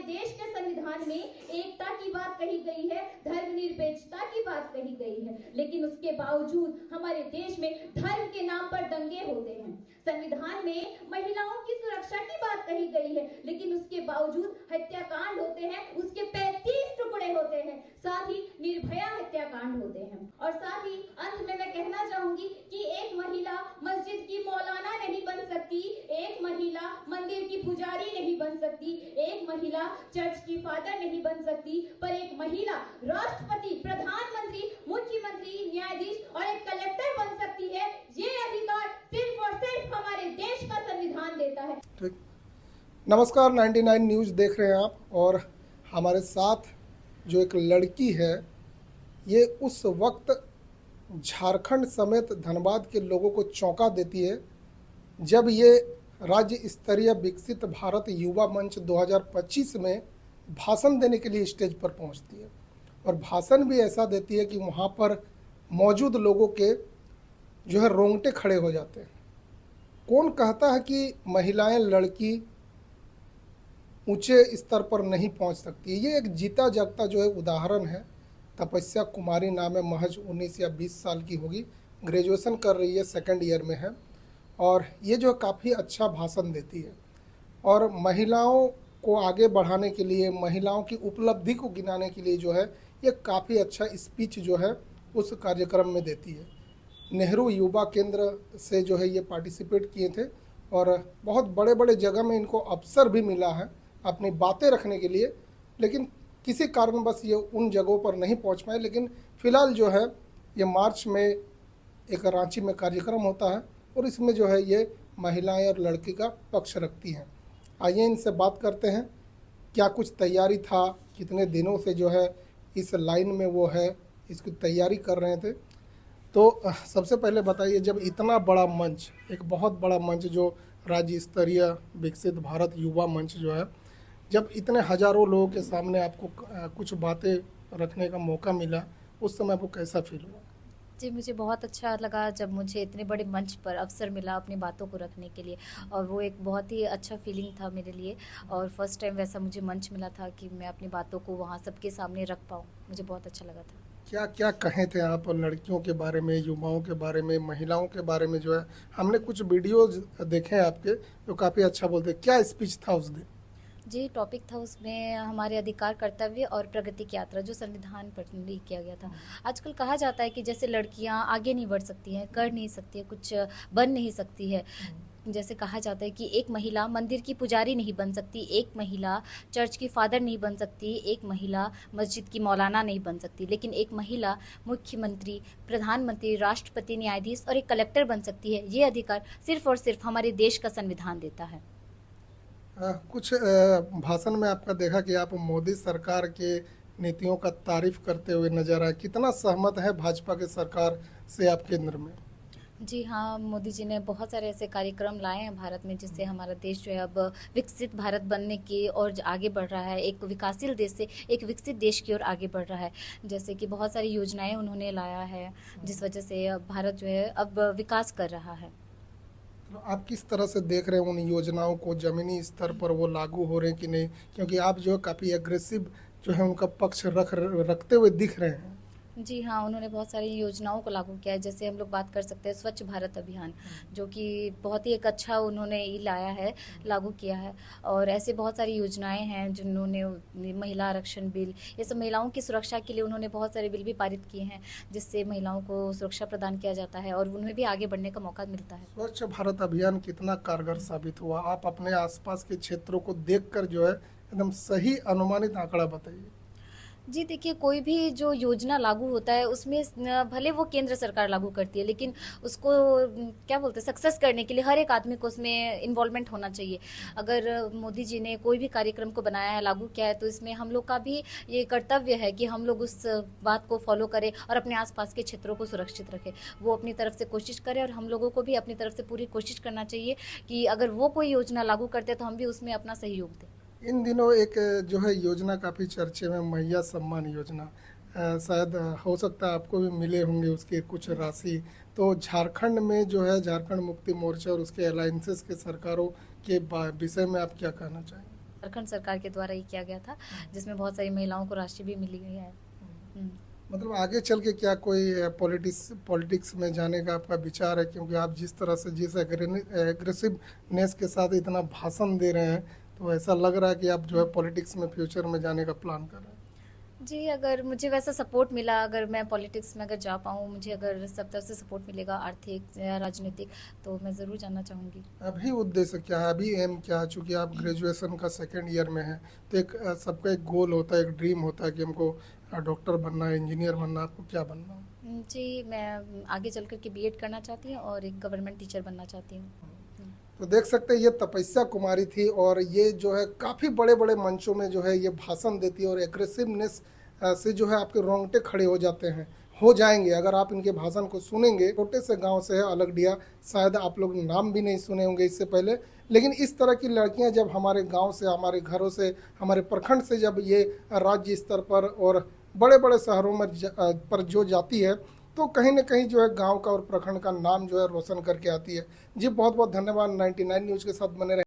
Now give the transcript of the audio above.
देश के संविधान में एकता की बात कही गई है, धर्मनिरपेक्षता की बात कही गई है, लेकिन उसके बावजूद हमारे देश में धर्म के नाम पर दंगे होते हैं। संविधान में महिलाओं की सुरक्षा की बात कही गई है, लेकिन उसके बावजूद हत्याकांड होते हैं, उसके 35 टुकड़े होते हैं, साथ ही निर्भया हत्याकांड होते हैं। और साथ ही अंत में मैं कहना चाहूंगी कि एक महिला मस्जिद की मौलाना नहीं बन सकती, एक महिला मंदिर की पुजारी नहीं बन सकती, एक महिला चर्च की फादर नहीं बन सकती, पर एक महिला राष्ट्रपति, प्रधानमंत्री, मुख्यमंत्री, न्यायाधीश और एक कलेक्टर बन सकती है। ये अधिकार सिर्फ और सिर्फ हमारे देश का संविधान देता है। नमस्कार, 99 न्यूज़ देख रहे हैं आप, और हमारे साथ जो एक लड़की है, ये उस वक्त झारखंड समेत धनबाद के लोगों को चौंका देती है जब ये राज्य स्तरीय विकसित भारत युवा मंच 2025 में भाषण देने के लिए स्टेज पर पहुंचती है। और भाषण भी ऐसा देती है कि वहाँ पर मौजूद लोगों के जो है रोंगटे खड़े हो जाते हैं। कौन कहता है कि महिलाएं, लड़की ऊंचे स्तर पर नहीं पहुंच सकती? ये एक जीता जागता जो है उदाहरण है। तपस्या कुमारी नाम है, महज 19 या 20 साल की होगी, ग्रेजुएशन कर रही है, सेकंड ईयर में है, और ये जो काफ़ी अच्छा भाषण देती है और महिलाओं को आगे बढ़ाने के लिए, महिलाओं की उपलब्धि को गिनाने के लिए जो है ये काफ़ी अच्छा स्पीच जो है उस कार्यक्रम में देती है। नेहरू युवा केंद्र से जो है ये पार्टिसिपेट किए थे और बहुत बड़े बड़े जगह में इनको अवसर भी मिला है अपनी बातें रखने के लिए, लेकिन किसी कारणवश ये उन जगहों पर नहीं पहुंच पाए। लेकिन फ़िलहाल जो है ये मार्च में एक रांची में कार्यक्रम होता है और इसमें जो है ये महिलाएं और लड़की का पक्ष रखती हैं। आइए इनसे बात करते हैं, क्या कुछ तैयारी था, कितने दिनों से जो है इस लाइन में वो है, इसकी तैयारी कर रहे थे। तो सबसे पहले बताइए, जब इतना बड़ा मंच, एक बहुत बड़ा मंच जो राज्य स्तरीय विकसित भारत युवा मंच जो है, जब इतने हजारों लोगों के सामने आपको कुछ बातें रखने का मौका मिला, उस समय आपको कैसा फील हुआ? जी, मुझे बहुत अच्छा लगा जब मुझे इतने बड़े मंच पर अवसर मिला अपनी बातों को रखने के लिए, और वो एक बहुत ही अच्छा फीलिंग था मेरे लिए। और फर्स्ट टाइम वैसा मुझे मंच मिला था कि मैं अपनी बातों को वहाँ सबके सामने रख पाऊँ। मुझे बहुत अच्छा लगा था। क्या क्या कहे थे आप लड़कियों के बारे में, युवाओं के बारे में, महिलाओं के बारे में? जो है हमने कुछ वीडियोज देखे हैं आपके जो काफ़ी अच्छा बोलते हैं। क्या स्पीच था उस दिन? जी, टॉपिक था उसमें हमारे अधिकार, कर्तव्य और प्रगति की यात्रा, जो संविधान पर लीक किया गया था। आजकल कहा जाता है कि जैसे लड़कियां आगे नहीं बढ़ सकती हैं, कर नहीं सकती है, कुछ बन नहीं सकती है। जैसे कहा जाता है कि एक महिला मंदिर की पुजारी नहीं बन सकती, एक महिला चर्च की फादर नहीं बन सकती, एक महिला मस्जिद की मौलाना नहीं बन सकती, लेकिन एक महिला मुख्यमंत्री, प्रधानमंत्री, राष्ट्रपति, न्यायाधीश और एक कलेक्टर बन सकती है। ये अधिकार सिर्फ और सिर्फ हमारे देश का संविधान देता है। कुछ भाषण में आपका देखा कि आप मोदी सरकार के नीतियों का तारीफ करते हुए नजर आए। कितना सहमत है भाजपा के सरकार से आप केंद्र में? जी हाँ, मोदी जी ने बहुत सारे ऐसे कार्यक्रम लाए हैं भारत में, जिससे हमारा देश जो है अब विकसित भारत बनने की ओर आगे बढ़ रहा है। एक विकासशील देश से एक विकसित देश की ओर आगे बढ़ रहा है। जैसे कि बहुत सारी योजनाएं उन्होंने लाया है, जिस वजह से अब भारत जो है अब विकास कर रहा है। तो आप किस तरह से देख रहे हैं उन योजनाओं को? ज़मीनी स्तर पर वो लागू हो रहे हैं कि नहीं? क्योंकि आप जो है काफ़ी एग्रेसिव जो है उनका पक्ष रखते हुए दिख रहे हैं। जी हाँ, उन्होंने बहुत सारी योजनाओं को लागू किया है। जैसे हम लोग बात कर सकते हैं स्वच्छ भारत अभियान, जो कि बहुत ही एक उन्होंने ये लाया है, लागू किया है। और ऐसे बहुत सारी योजनाएं हैं जिन्होंने, महिला आरक्षण बिल, ये सब महिलाओं की सुरक्षा के लिए उन्होंने बहुत सारे बिल भी पारित किए हैं, जिससे महिलाओं को सुरक्षा प्रदान किया जाता है और उन्हें भी आगे बढ़ने का मौका मिलता है। स्वच्छ भारत अभियान कितना कारगर साबित हुआ? आप अपने आसपास के क्षेत्रों को देखकर जो है एकदम सही अनुमानित आंकड़ा बताइए। जी देखिए, कोई भी जो योजना लागू होता है उसमें भले वो केंद्र सरकार लागू करती है, लेकिन उसको क्या बोलते हैं, सक्सेस करने के लिए हर एक आदमी को उसमें इन्वॉल्वमेंट होना चाहिए। अगर मोदी जी ने कोई भी कार्यक्रम को बनाया है, लागू किया है, तो इसमें हम लोग का भी ये कर्तव्य है कि हम लोग उस बात को फॉलो करें और अपने आसपास के क्षेत्रों को सुरक्षित रखें। वो अपनी तरफ से कोशिश करें और हम लोगों को भी अपनी तरफ से पूरी कोशिश करना चाहिए कि अगर वो कोई योजना लागू करते हैं तो हम भी उसमें अपना सहयोग दें। इन दिनों एक जो है योजना काफ़ी चर्चे में, मैया सम्मान योजना, शायद हो सकता है आपको भी मिले होंगे उसके कुछ राशि। तो झारखंड में जो है झारखंड मुक्ति मोर्चा और उसके अलायंसेस के सरकारों के विषय में आप क्या कहना चाहेंगे? झारखंड सरकार के द्वारा ये किया गया था, जिसमें बहुत सारी महिलाओं को राशि भी मिली है। मतलब आगे चल के क्या कोई पॉलिटिक्स में जाने का आपका विचार है? क्योंकि आप जिस तरह से जिस एग्रेसिवनेस के साथ इतना भाषण दे रहे हैं, तो ऐसा लग रहा है कि आप जो है पॉलिटिक्स में फ्यूचर में जाने का प्लान कर रहे हैं। जी, अगर मुझे वैसा सपोर्ट मिला, अगर मैं पॉलिटिक्स में अगर जा पाऊँ, मुझे अगर सब तरफ से सपोर्ट मिलेगा, आर्थिक या राजनीतिक, तो मैं ज़रूर जानना चाहूँगी। अभी उद्देश्य क्या है, अभी एम क्या है? चूँकि आप ग्रेजुएशन का सेकेंड ईयर में हैं, तो एक सबका एक गोल होता है, एक ड्रीम होता है कि हमको डॉक्टर बनना है, इंजीनियर बनना है। आपको क्या बनना है? जी, मैं आगे चल कर के बीएड करना चाहती हूँ और एक गवर्नमेंट टीचर बनना चाहती हूँ। तो देख सकते हैं ये तपस्या कुमारी थी, और ये जो है काफ़ी बड़े बड़े मंचों में जो है ये भाषण देती है, और एग्रेसिवनेस से जो है आपके रोंगटे खड़े हो जाएंगे अगर आप इनके भाषण को सुनेंगे। छोटे से गांव से है अलगडिया, शायद आप लोग नाम भी नहीं सुने होंगे इससे पहले, लेकिन इस तरह की लड़कियां जब हमारे गांव से, हमारे घरों से, हमारे प्रखंड से जब ये राज्य स्तर पर और बड़े बड़े शहरों में पर जो जाती है, तो कहीं ना कहीं जो है गांव का और प्रखंड का नाम जो है रोशन करके आती है। जी बहुत बहुत धन्यवाद। 99 न्यूज़ के साथ बने रहे।